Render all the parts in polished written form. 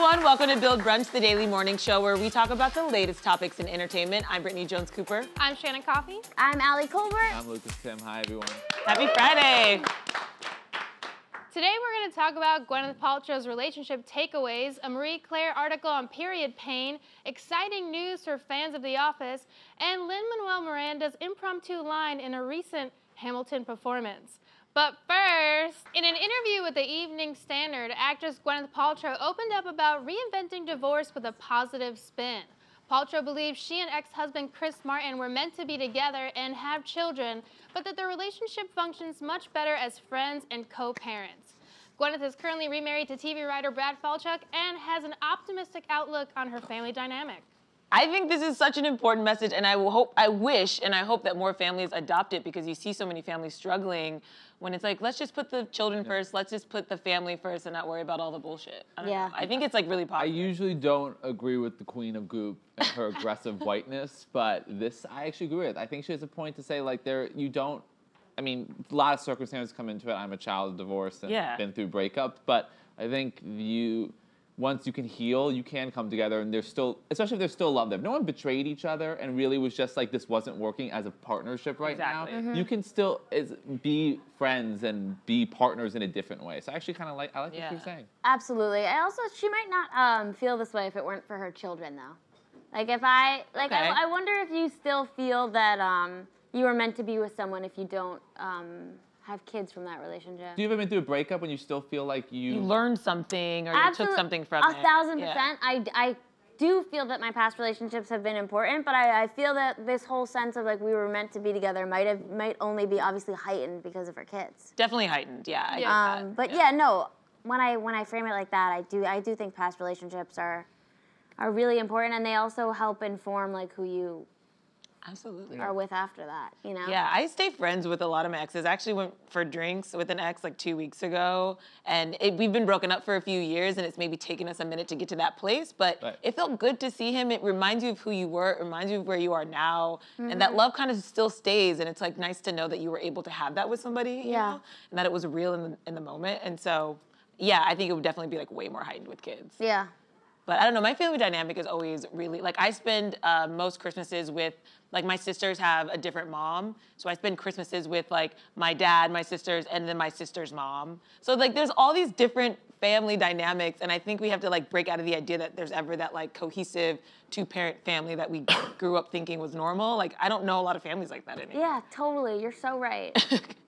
everyone. Welcome to Build Brunch, the daily morning show where we talk about the latest topics in entertainment. I'm Brittany Jones-Cooper. I'm Shannon Coffey. I'm Allie Colbert. I'm Lucas Tim. Hi, everyone. Happy Friday. Today we're going to talk about Gwyneth Paltrow's relationship takeaways, a Marie Claire article on period pain, exciting news for fans of The Office, and Lin-Manuel Miranda's impromptu line in a recent Hamilton performance. But first, in an interview with the Evening Standard, actress Gwyneth Paltrow opened up about reinventing divorce with a positive spin. Paltrow believes she and ex-husband Chris Martin were meant to be together and have children, but that their relationship functions much better as friends and co-parents. Gwyneth is currently remarried to TV writer Brad Falchuk and has an optimistic outlook on her family dynamic. I think this is such an important message, and I wish and I hope that more families adopt it, because you see so many families struggling when it's like, let's just put the children first, let's just put the family first and not worry about all the bullshit. I don't know. I think it's like really popular. I usually don't agree with the Queen of Goop and her aggressive whiteness, but this I actually agree with. I think she has a point to say, like, a lot of circumstances come into it. I'm a child of divorce and been through breakups, but I think once you can heal, you can come together, and there's still, especially if there's still love there. If no one betrayed each other and really was just like, this wasn't working as a partnership right now, you can still be friends and be partners in a different way. So I actually kind of I like what you're saying. Absolutely. She might not feel this way if it weren't for her children, though. Like, I wonder if you still feel that you were meant to be with someone if you don't have kids from that relationship. Do you ever been through a breakup when you still feel like you learned something or you took something from it? 1,000%. I do feel that my past relationships have been important, but I feel that this whole sense of like we were meant to be together might only be obviously heightened because of her kids. Definitely heightened, When I frame it like that, I do think past relationships are really important, and they also help inform like who you are with after that, you know? Yeah, I stay friends with a lot of my exes. I actually went for drinks with an ex like 2 weeks ago, and we've been broken up for a few years, and it's maybe taken us a minute to get to that place, but it felt good to see him. It reminds you of who you were. It reminds you of where you are now, and that love kind of still stays, and it's like nice to know that you were able to have that with somebody, you know? And that it was real in the moment. And so, yeah, I think it would definitely be like way more heightened with kids. Yeah. But I don't know, my family dynamic is always really, like I spend most Christmases with, like my sisters have a different mom. So I spend Christmases with like my dad, my sisters, and then my sister's mom. So like there's all these different family dynamics, and I think we have to like break out of the idea that there's ever that like cohesive two-parent family that we grew up thinking was normal. Like I don't know a lot of families like that anymore. Yeah, totally, you're so right.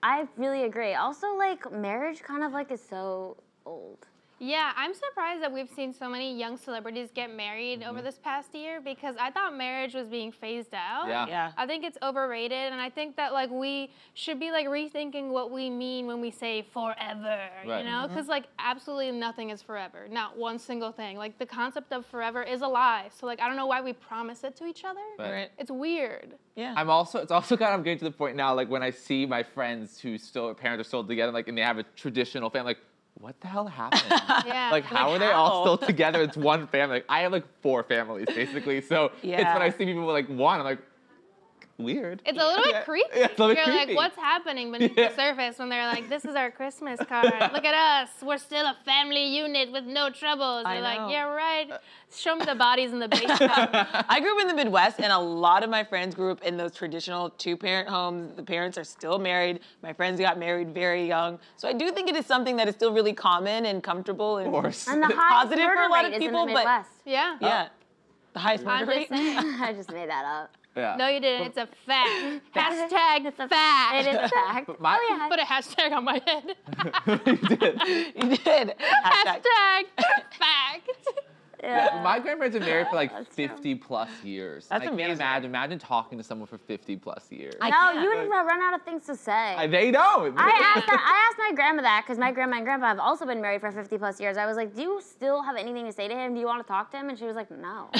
I really agree. Also like marriage kind of like is so old. Yeah, I'm surprised that we've seen so many young celebrities get married over this past year, because I thought marriage was being phased out. Yeah. I think it's overrated, and I think that like we should be like rethinking what we mean when we say forever, you know? Because like absolutely nothing is forever, not one single thing. Like the concept of forever is a lie. So like I don't know why we promise it to each other. Right. It's weird. Yeah. It's also kind of getting to the point now, like when I see my friends whose parents are still together, like, and they have a traditional family, like, what the hell happened? Like, how are they all still together? It's one family. Like, I have like 4 families, basically. So it's when I see people with like one, I'm like, weird. It's a little bit creepy. Yeah, it's a little bit You're creepy. like, what's happening beneath the surface when they're like, this is our Christmas card. Look at us. We're still a family unit with no troubles. They're like, yeah, right. Show me the bodies in the basement. I grew up in the Midwest, and a lot of my friends grew up in those traditional two-parent homes. The parents are still married. My friends got married very young. So I do think it is something that is still really common and comfortable and the positive for a lot of is people. in the Midwest. Yeah. The highest murder rate. I just made that up. Yeah. No, you didn't. It's a fact. Hashtag fact. It is a fact. But Put a hashtag on my head. You did. Hashtag fact. Yeah. My grandparents have been married for like 50 plus years. That's amazing. I can't imagine talking to someone for 50 plus years. No, you would run out of things to say. They don't. I asked my grandma that, because my grandma and grandpa have also been married for 50 plus years. I was like, do you still have anything to say to him? Do you want to talk to him? And she was like, no.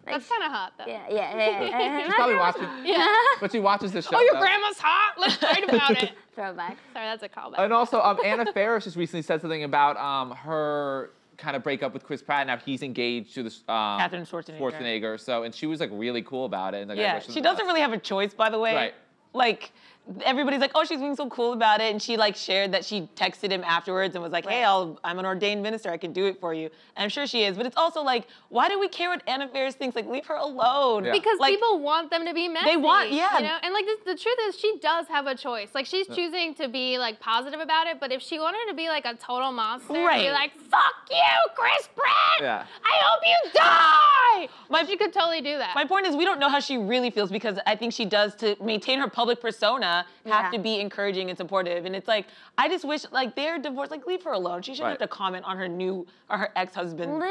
That's kind of hot, though. Yeah. She's probably watching. Yeah. But she watches the show. Oh, your though. grandma's hot? Let's write about it. Throwback. Sorry, that's a callback. And also, Anna Faris just recently said something about her kind of break up with Chris Pratt. Now he's engaged to this Catherine Schwarzenegger. So, and she was like really cool about it. And, like, Yeah, she doesn't really have a choice, by the way. Right. Like, everybody's like, oh, she's being so cool about it. And she like shared that she texted him afterwards and was like, hey, I'm an ordained minister. I can do it for you. And I'm sure she is. But it's also like, why do we care what Anna Faris thinks? Like, leave her alone. Yeah. Because like, people want them to be messy. They want, yeah. You know? And like the truth is she does have a choice. Like she's choosing to be like positive about it, but if she wanted to be like a total monster, Right. be like, fuck you, Chris Pratt! Yeah. I hope you die! She could totally do that. My point is we don't know how she really feels because I think she does, to maintain her public persona, have to be encouraging and supportive. And it's like, I just wish, like, they're divorced, like, leave her alone. She shouldn't have to comment on her ex-husband's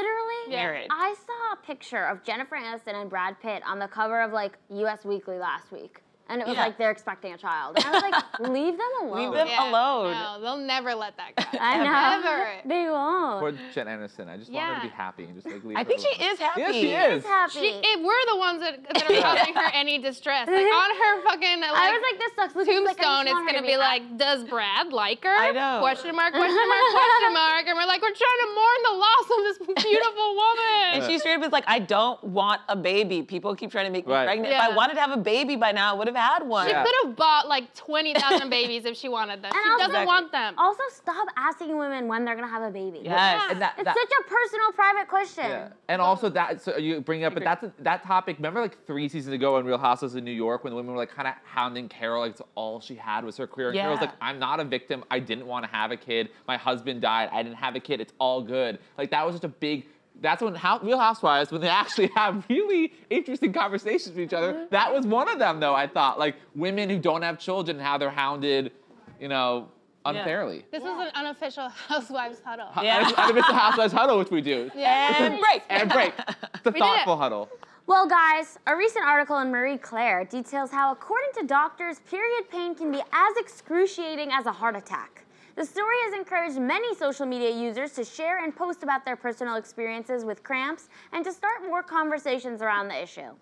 marriage. I saw a picture of Jennifer Aniston and Brad Pitt on the cover of like Us Weekly last week. And it was like they're expecting a child. And I was like, leave them alone. Leave them alone. No, they'll never let that go. I know. Never. They won't. Poor Jen Aniston. I just want her to be happy and just like leave I her think alone. she is happy. Yeah, she is. Happy. If we're the ones that are causing her any distress. Like on her fucking like, I was like, this sucks. tombstone, it's gonna be like, does Brad like her? I know. Question mark, question mark, question mark. And we're like, we're trying to mourn the loss of this beautiful woman. And she straight up is like, I don't want a baby. People keep trying to make me pregnant. Yeah. If I wanted to have a baby by now, I would have had one. She could have bought like 20,000 babies if she wanted them. She doesn't want them. Also, stop asking women when they're gonna have a baby. Yes. And It's such a personal, private question. Yeah. And also that, so you bring up, but that topic, remember like 3 seasons ago in Real Housewives of New York when the women were like kind of hounding Carell, like it's all she had was her career. And Carell's like, I'm not a victim. I didn't want to have a kid. My husband died. I didn't have a kid. It's all good. Like that was just a big, that's when Real Housewives, when they actually have really interesting conversations with each other, that was one of them though, I thought. Like women who don't have children and how they're hounded, you know, unfairly. This is an unofficial Housewives huddle. Unofficial Housewives huddle, which we do. And break. And break. It's a thoughtful huddle. Well, guys, a recent article in Marie Claire details how, according to doctors, period pain can be as excruciating as a heart attack. The story has encouraged many social media users to share and post about their personal experiences with cramps and to start more conversations around the issue.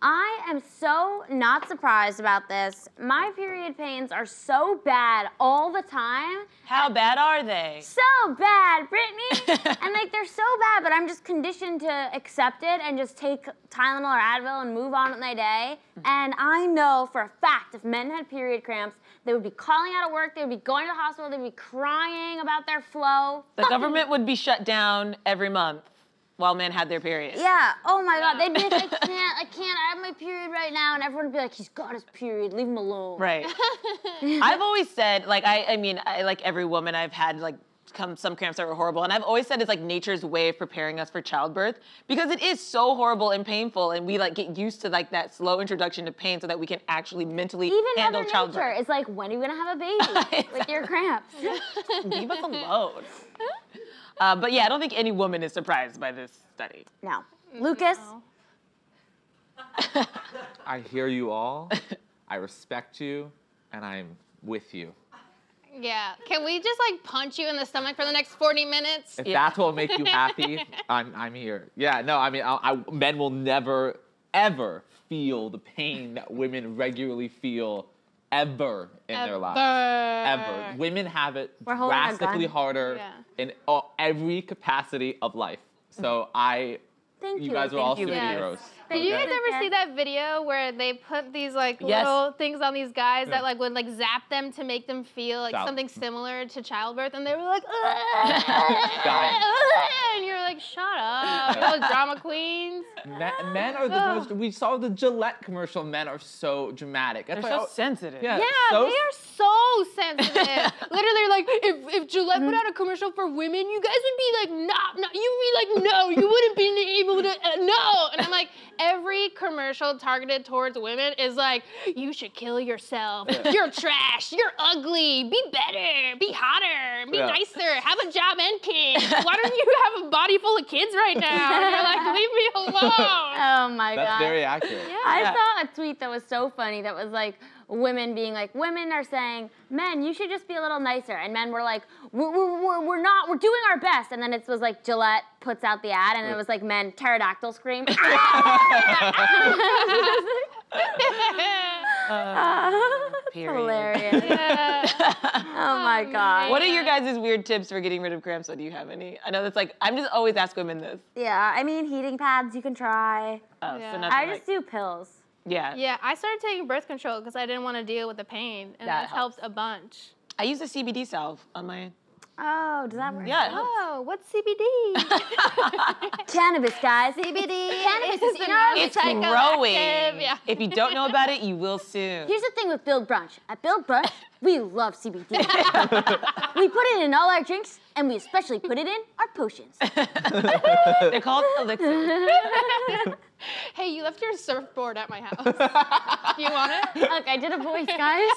I am so not surprised about this. My period pains are so bad all the time. How bad are they? So bad, Brittany. And like they're so bad, but I'm just conditioned to accept it and just take Tylenol or Advil and move on with my day. And I know for a fact if men had period cramps, they would be calling out of work, they would be going to the hospital, they'd be crying about their flow. The government would be shut down every month while men had their periods. Yeah, oh my God, they'd be like, I can't, I have my period right now, and everyone would be like, he's got his period, leave him alone. Right. I've always said, like, I mean, like every woman I've had, like, some cramps that were horrible, and I've always said it's like nature's way of preparing us for childbirth because it is so horrible and painful, and we like get used to like that slow introduction to pain so that we can actually mentally handle childbirth. Even Mother Nature is like, when are you gonna have a baby with your cramps? Leave us alone. But yeah, I don't think any woman is surprised by this study. No. Lucas? I hear you all. I respect you, and I'm with you. Yeah. Can we just like punch you in the stomach for the next 40 minutes? If that's what will make you happy, I'm here. Yeah, no, I mean, men will never, ever feel the pain that women regularly feel ever in their lives. Ever. Women have it drastically harder in every capacity of life. So you guys are all superheroes. Did you guys ever see that video where they put these like little things on these guys that like would like zap them to make them feel like something similar to childbirth, and they were like, and you're like, shut up, you drama queens. Men are the most. We saw the Gillette commercial. Men are so dramatic. They're so sensitive. Yeah, they are so sensitive. Literally, like if Gillette put out a commercial for women, you guys would be like, no, you'd be like, no, you wouldn't be able to, no. And I'm like, every commercial targeted towards women is like, you should kill yourself. You're trash. You're ugly. Be better. Be hotter. Be nicer. Have a job and kids. Why don't you have a body full of kids right now? And you're like, leave me alone. Oh my God. That's very accurate. Yeah. I saw a tweet that was so funny that was like, women being like, women are saying, men, you should just be a little nicer. And men were like, we're not, we're doing our best. And then it was like Gillette puts out the ad and it was like men, pterodactyl scream. Hilarious. Oh my God. What are your guys' weird tips for getting rid of cramps? Do you have any? I know that's like, I'm just always ask women this. Yeah, I mean, heating pads you can try. Oh, so nothing I just do pills. Yeah. Yeah, I started taking birth control because I didn't want to deal with the pain, and That that helped a bunch. I use a CBD salve on my. Oh, does that work? Yeah. Oh, what's CBD? Cannabis, guys. CBD. Cannabis is, It's growing. Yeah. If you don't know about it, you will soon. Here's the thing with Build Brunch. At Build Brunch, we love CBD. We put it in all our drinks, and we especially put it in our potions. They're called elixirs. Hey, you left your surfboard at my house. Do you want it? Look, I did a voice, guys.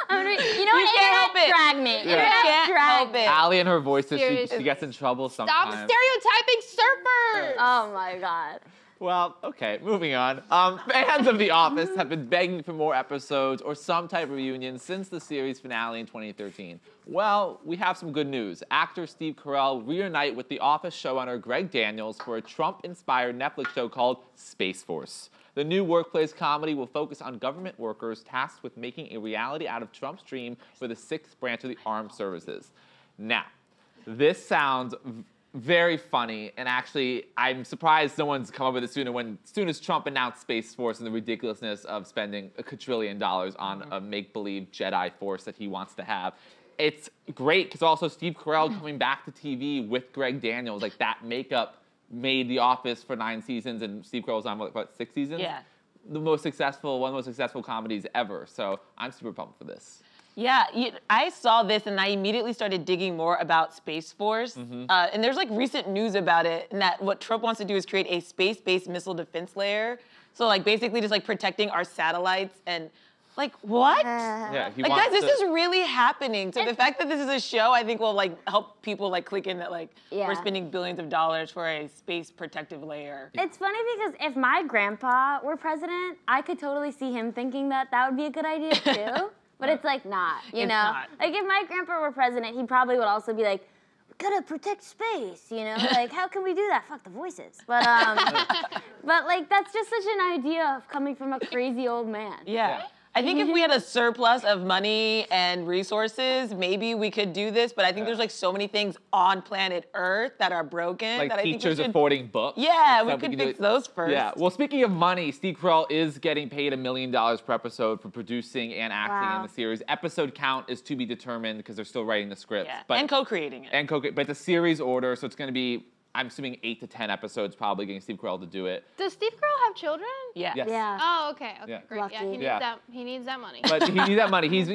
You know what? can't help it. Drag me. You can't help it. Allie and her voices, she Seriously. gets in trouble sometimes. Stop stereotyping surfers. Oh my God. Well, okay, moving on. Fans of The Office have been begging for more episodes or some type of reunion since the series finale in 2013. Well, we have some good news. Actor Steve Carell will reunite with The Office showrunner Greg Daniels for a Trump-inspired Netflix show called Space Force. The new workplace comedy will focus on government workers tasked with making a reality out of Trump's dream for the 6th branch of the armed services. Now, this sounds very funny, and actually, I'm surprised no one's come up with it sooner. As soon as Trump announced Space Force and the ridiculousness of spending $1 quadrillion on a make-believe Jedi force that he wants to have. It's great, because also Steve Carell coming back to TV with Greg Daniels, like that makeup made The Office for 9 seasons, and Steve Carell's on, what, 6 seasons? Yeah. One of the most successful comedies ever, so I'm super pumped for this. Yeah, I saw this and I immediately started digging more about Space Force. And there's like recent news about it, and that what Trump wants to do is create a space-based missile defense layer. So like basically just like protecting our satellites and like what? Yeah, he like wants guys, this to- is really happening. So the fact that this is a show, I think will like help people like click in that like Yeah. we're spending billions of dollars for a space protective layer. It's funny because if my grandpa were president, I could totally see him thinking that that would be a good idea too. But it's like not, you It's know? not. Like if my grandpa were president, he probably would also be like, we gotta protect space, you know? Like, how can we do that? Fuck the voices. But like that's just such an idea of coming from a crazy old man. Yeah. I think if we had a surplus of money and resources, maybe we could do this, but I think there's like so many things on planet Earth that are broken Like that I think we teachers should... affording books. Yeah, and we stuff, could can do fix it. those first. Yeah. Well, speaking of money, Steve Carell is getting paid $1 million per episode for producing and acting in Wow. the series. Episode count is to be determined because they're still writing the scripts. Yeah, But, and co-creating it. but it's a series order, so it's going to be, I'm assuming 8 to 10 episodes probably getting Steve Carell to do it. Does Steve Carell have children? Yeah. Yes. Yeah. Oh, okay. Yeah. Great. Yeah, Lucky. he needs Yeah. that. He needs that money. But he needs that money. He's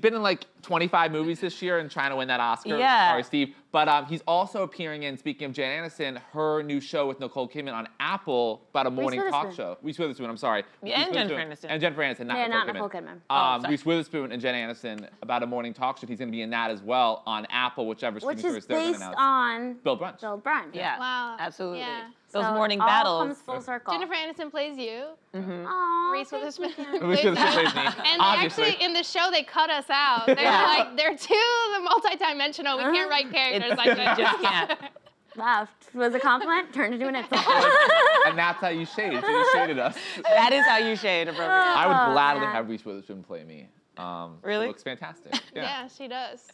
been in like 25 movies this year and trying to win that Oscar. Yeah. Sorry, Steve. But he's also appearing in, speaking of Jen Aniston, her new show with Nicole Kidman on Apple about a morning talk Witherspoon. show. Reese Witherspoon, I'm sorry. Yeah, and Reese Jennifer Witherspoon. Aniston. And Jennifer Aniston, not Yeah, Nicole not Kidman. Nicole Kidman. sorry. Reese Witherspoon and Jen Aniston about a morning talk show. He's going to be in that as well on Apple, whichever streaming Which is service they're going to based announce. on Build Brunch. Build Brunch. Yeah. Wow. Absolutely. Yeah. Those So morning it all battles. comes full circle. Jennifer Aniston plays you. Aw, Reese thank Witherspoon you. Reese plays Witherspoon us. plays me, And obviously. actually, in the show, they cut us out. They're like, they're too multi-dimensional. We can't write characters like You that. just can't. Wow, was a compliment turned into an insult. And that's how you shade. So you shaded us. That is how you shade appropriately. I would Oh, gladly man. have Reese Witherspoon play me. Really? It looks fantastic. Yeah, she does.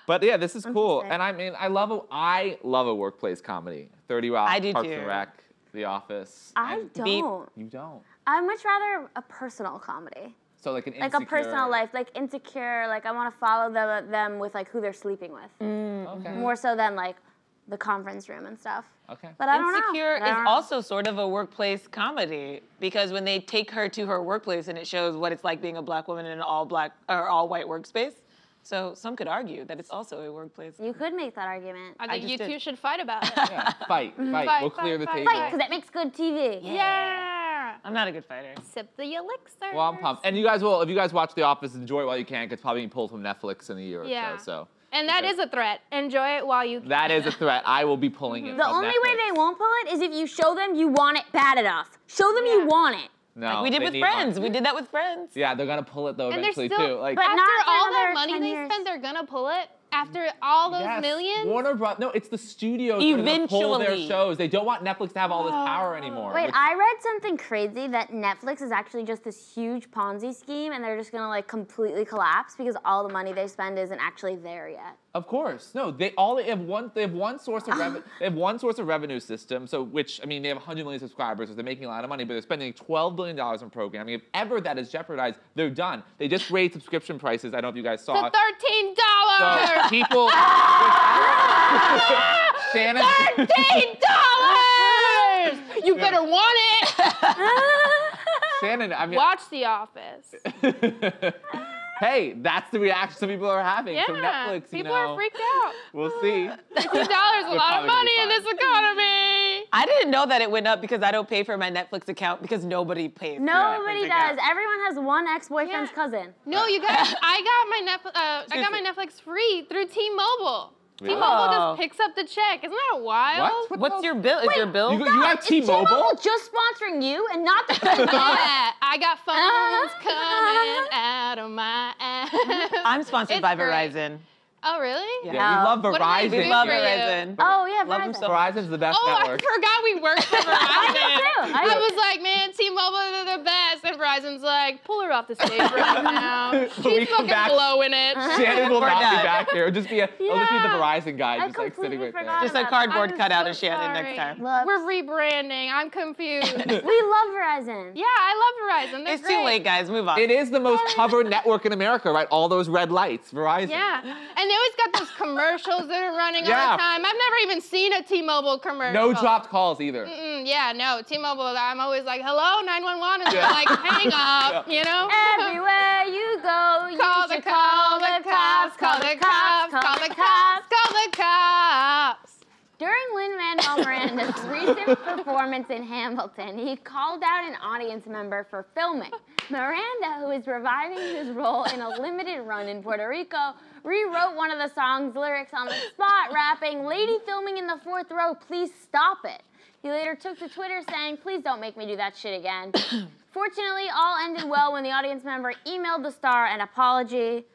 But yeah, this is cool. Interesting. And I mean, I love a workplace comedy. 30 Rock, I do Parks too. and Rec, The Office. I And Beep. don't. You don't. I'd much rather a personal comedy. So like an Like a Insecure. personal life, like Insecure, like I want to follow them with like who they're sleeping with. Okay. More so than like the conference room and stuff. Okay. But I don't know. Insecure But I is don't know. also sort of a workplace comedy because when they take her to her workplace and it shows what it's like being a black woman in an all white workspace. So some could argue that it's also a workplace. You could make that argument. I think just you did. two should fight about it. Yeah. Fight. Fight, We'll clear the fight, table. Fight, because that makes good TV. Yeah. I'm not a good fighter. Sip the elixir. Well, I'm pumped. And you guys will, if you guys watch The Office, enjoy it while you can, 'cause it's probably being pulled from Netflix in a year Yeah. or so. And that is a threat. Enjoy it while you can. That is a threat. I will be pulling it The from only way Netflix. they won't pull it is if you show them you want it bad enough. Show them you want it. No, Like we did they with need Friends. money. We did that with Friends. Yeah, they're gonna pull it though And they're eventually still, too. Like, But after not for all another that money 10 they years. spent, they're gonna pull it. After all those yes, millions. Warner Bros. No, it's the studios that are gonna pull their Eventually. shows. They don't want Netflix to have all this power anymore. Wait, which- I read something crazy that Netflix is actually just this huge Ponzi scheme and they're just gonna like completely collapse because all the money they spend isn't actually there yet. Of course, no. They have one source of revenue. They have one source of revenue system. So, which I mean, they have 100 million subscribers, so they're making a lot of money. But they're spending $12 billion on programming. If ever that is jeopardized, they're done. They just raised subscription prices. I don't know if you guys saw. To $13. So people. Shannon. $13. You better want it. Shannon, I mean. Watch The Office. Hey, that's the reaction some people are having. Yeah, so Netflix, people are freaked out. We'll see. $13 is a lot of money in this economy. I didn't know that it went up because I don't pay for my Netflix account because nobody pays. Nobody does. Everyone has one ex-boyfriend's cousin. No, you guys. I got my Netflix free through T-Mobile. Really? T-Mobile just picks up the check. Isn't that wild? What's your bill? Is your bill? You have T-Mobile? Is T-Mobile just sponsoring you and not the president? Yeah, I got phones coming out of my ass. I'm sponsored by Verizon. Oh, really? Yeah, we love Verizon. We love Verizon. Oh, yeah, Love them Verizon. so Verizon's the best network. I forgot we worked for Verizon. I was like, man, T-Mobile, they're the best. And Verizon's like, pull her off the stage right now. She's fucking blowing it. Shannon will not be back here. It'll just be the Verizon guy I just like sitting right there. Just a cardboard cutout of so Shannon sorry. next time. We're rebranding. I'm confused. We love Verizon. Yeah, I love Verizon. They're It's great. too late, guys. Move on. It is the most covered network in America, right? All those red lights, Verizon. Yeah, and they always got those commercials that are running all the time. I've never even seen a T-Mobile commercial. No dropped calls either. Yeah, no, T-Mobile, I'm always like, hello, 911, and they're like, hang up, you know? Everywhere you go, you Call the should call the cops, call the cops, call the cops. Call the cops. During Lin-Manuel Miranda's recent performance in Hamilton, he called out an audience member for filming. Miranda, who is reviving his role in a limited run in Puerto Rico, rewrote one of the song's lyrics on the spot, rapping, "Lady filming in the fourth row, please stop it." He later took to Twitter saying, "Please don't make me do that shit again." Fortunately, all ended well when the audience member emailed the star an apology,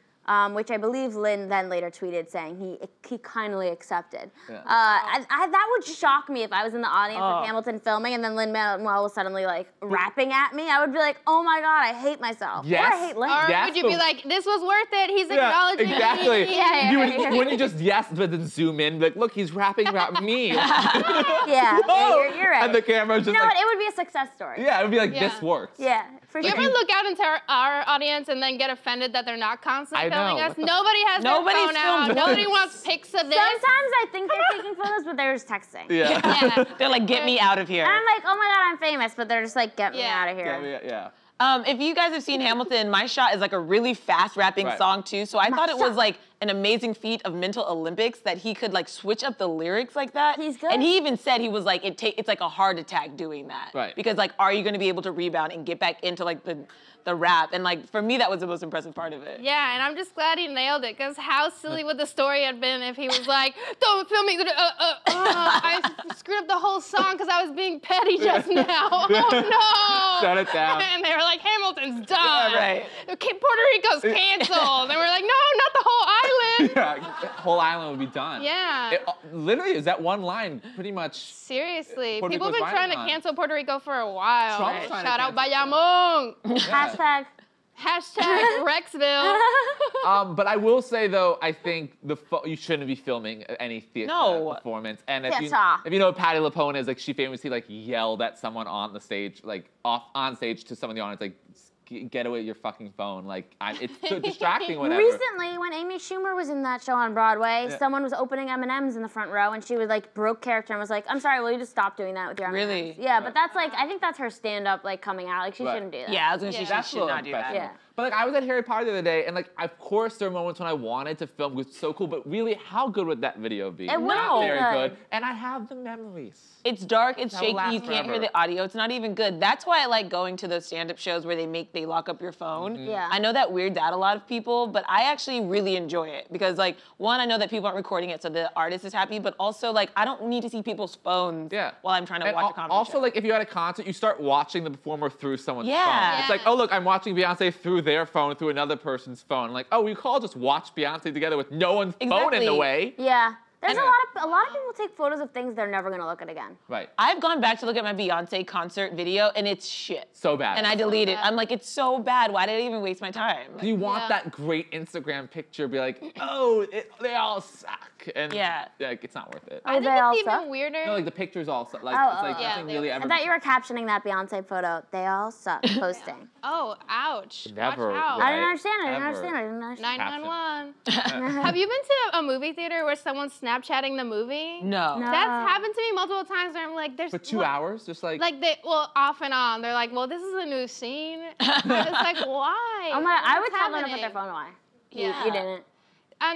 which I believe Lin then later tweeted saying he kindly accepted. Yeah. That would shock me if I was in the audience of Hamilton filming and then Lin-Manuel was suddenly like rapping at me. I would be like, oh my God, I hate myself. Yes. Or I hate Lin. Or would you be like, this was worth it, he's acknowledging exactly. me. Yeah. Wouldn't you just yes, but then zoom in, like, look, he's rapping about me. Yeah, you're right. And the camera's just you know like, what? It would be a success story. yeah, it would be like, this works. Yeah, for Do you sure. ever look out into our audience and then get offended that they're not constantly filming us? Nobody has Nobody's their phone out. filmed Nobody once. wants pics of this. Sometimes I think they're taking photos, but they're just texting. Yeah. Yeah. They're like, get me out of here. And I'm like, oh my God, I'm famous, but they're just like, get me out of here. Yeah. If you guys have seen Hamilton, My Shot is like a really fast rapping song too. So I thought it was like an amazing feat of mental Olympics that he could like switch up the lyrics like that. He's good. And he even said he was like, it's like a heart attack doing that. Right. Because like, are you gonna be able to rebound and get back into like the rap? And like, for me, that was the most impressive part of it. Yeah, and I'm just glad he nailed it, because how silly would the story have been if he was like, don't film me, I screwed up the whole song because I was being petty just now. Oh no! Shut it down. And they were like, Hamilton's done. Yeah, right. Okay, Puerto Rico's canceled. And we're like, no, not the whole island. Yeah, the whole island would be done. Yeah. It, literally, is that one line pretty much? Seriously, Puerto people have Rico's been trying to riding on. cancel Puerto Rico for a while. Trump's trying to Shout out cancel. Bayamon. Hashtag. Hashtag Rexville. But I will say though, I think you shouldn't be filming any theater performance. And if you know what Patti LuPone is, like she famously like yelled at someone on the stage, like on stage to some of the audience, like, get away with your fucking phone. Like, it's so distracting, whatever. Recently, when Amy Schumer was in that show on Broadway, someone was opening M&Ms in the front row, and she was like, broke character and was like, I'm sorry, will you just stop doing that with your M&Ms? Really? Yeah, but that's like, I think that's her stand-up, like, coming out. Like, she shouldn't do that. Yeah, I was gonna say That's she should not do that. Yeah. But like, I was at Harry Potter the other day, and like, of course, there are moments when I wanted to film. It was so cool, but really, how good would that video be? It Not wouldn't be very good. And I have the memories. It's dark, it's That will shaky, last you can't hear forever. the audio, it's not even good. That's why I like going to those stand-up shows where they lock up your phone. Yeah. I know that weirds out a lot of people, but I actually really enjoy it because like, one, I know that people aren't recording it so the artist is happy, but also like, I don't need to see people's phones while I'm trying to watch a comedy Also, show. like, if you're at a concert, you start watching the performer through someone's phone. Yeah. It's like, oh, look, I'm watching Beyonce through their phone, through another person's phone. Like, oh, we could all just watch Beyonce together with no one's phone in the way. Yeah. There's a lot of people take photos of things they're never gonna look at again. Right. I've gone back to look at my Beyonce concert video, and it's shit. So bad. And I delete it. I'm like, it's so bad. Why did I even waste my time? Do you want that great Instagram picture? Be like, oh, they all suck, and like it's not worth it. I think it's even weirder. No, like the pictures all suck. Like it's like nothing really ever. I thought you were captioning that Beyonce photo. They all suck. Posting. Oh, ouch. Never. Watch out. I didn't understand. 911. Have you been to a movie theater where someone's Snapchatting the movie? No. That's happened to me multiple times where I'm like, there's... For 2 hours? Just like... off and on. They're like, well, this is a new scene. It's like, why? Oh my, I would tell them to put their phone away. Yeah. You didn't.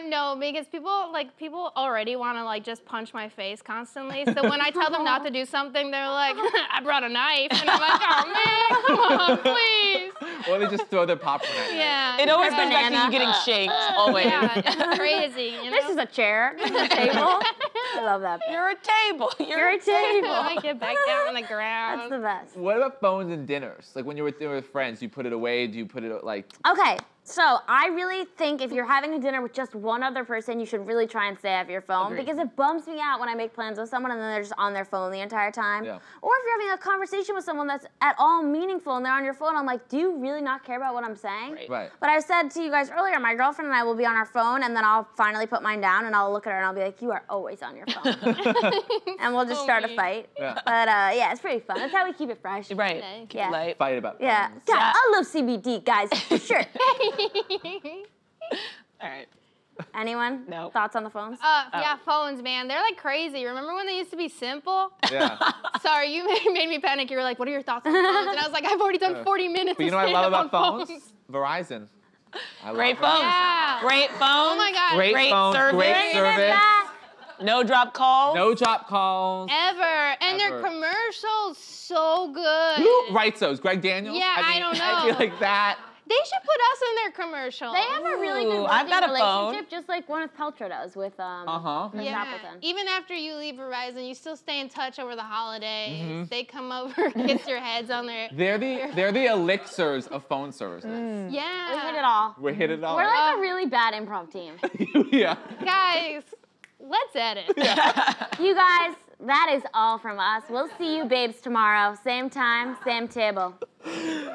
No, because people already want to like just punch my face constantly. So when I tell them not to do something, they're like, I brought a knife, and I'm like, oh man, come on, please. Or they just throw their popcorn at you. Yeah. It always comes back to you getting shanked. Always. Yeah, it's crazy. You know? This is a chair. This is a table. I love that. You're a table. You're a table. I get back down on the ground. That's the best. What about phones and dinners? Like when you're with friends, do you put it away? Do you put it like? Okay. So I really think if you're having a dinner with just one other person, you should really try and stay off your phone. Agreed. Because it bums me out when I make plans with someone and then they're just on their phone the entire time. Yeah. Or if you're having a conversation with someone that's at all meaningful and they're on your phone, I'm like, do you really not care about what I'm saying? Right. But I said to you guys earlier, my girlfriend and I will be on our phone and then I'll finally put mine down and I'll look at her and I'll be like, you are always on your phone. And we'll just start a fight. Yeah. But yeah, it's pretty fun. That's how we keep it fresh. Right. Keep it light. Fight about. Yeah. phones. God, I love CBD, guys, for sure. All right. Anyone? No. Thoughts on the phones? Yeah, phones, man. They're like crazy. Remember when they used to be simple? Yeah. Sorry, you made me panic. You were like, what are your thoughts on phones? And I was like, I've already done 40 minutes. But you know what I love about phones? Verizon. Great phones. Yeah. Great phones. Oh my God. Great phones. service. Great service. No drop calls. No drop calls. Ever. And their commercials, so good. Who writes those? Greg Daniels? Yeah, I don't know. I feel like that. They should put us in their commercial. They have a really good I've got a relationship, phone. just like Gwyneth Paltrow does with Miss Appleton. Even after you leave Verizon, you still stay in touch over the holidays. They come over, kiss your heads on their... They're the elixirs of phone services. Yeah. We hit it all. We hit it all. We're like a really bad improv team. Yeah. Guys, let's edit. You guys, that is all from us. We'll see you babes tomorrow. Same time, same table. Woo!